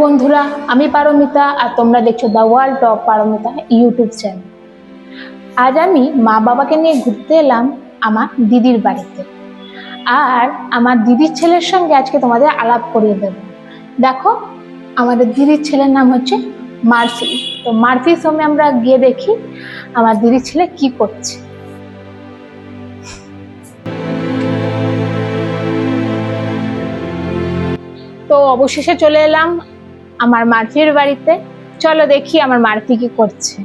বন্ধুরা, আমি পারমিতা আর তোমরা দেখছো the world of Paromita YouTube channel. আজ আমি মা বাবাকে নিয়ে ঘুরতে এলাম আমার দিদির বাড়িতে। আর আমার দিদির ছেলের সঙ্গে আজকে তোমাদের আলাপ করিয়ে দেব। দেখো, আমাদের দিদির ছেলের নাম হচ্ছে মার্সি। তো মার্সির সঙ্গে আমরা গিয়ে দেখি আমার দিদির ছেলে কি করছে। তো অবশেষে চলে এলাম আমার মার্ফির বাড়িতে। চলো দেখি আমার মার্ফি কি করছে।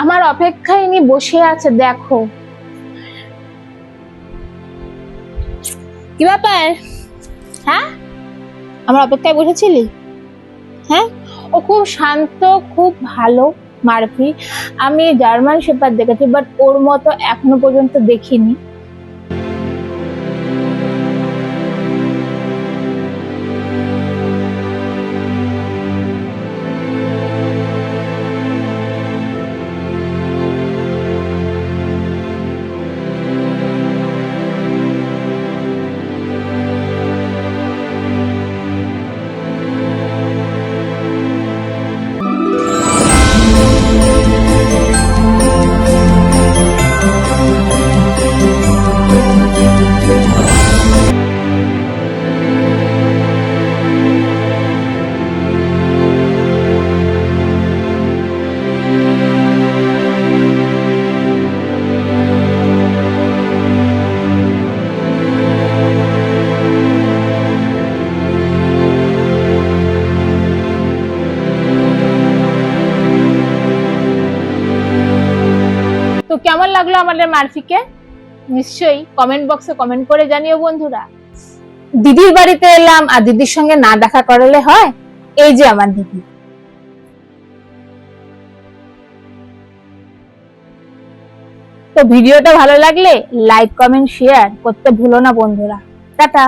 আমার অপেক্ষায় ইনি বসে আছে, দেখো কি ব্যাপার। হ্যাঁ, আমার অপেক্ষায় বসেছিলি? হ্যাঁ, ও খুব শান্ত, খুব ভালো মার্ফি। আমি জার্মান শেপার্ড দেখেছি, বাট ওর মতো এখনো পর্যন্ত দেখিনি। তো কেমন লাগলো আমাদের মার্ফিকে? নিশ্চয়ই কমেন্ট বক্সে কমেন্ট করে জানিও বন্ধুরা। দিদির বাড়িতে এলাম আর দিদির সঙ্গে না দেখা করলে হয়? এই যে আমার দিদি। তো ভিডিওটা ভালো লাগলে লাইক কমেন্ট শেয়ার করতে ভুলো না বন্ধুরা। টাটা।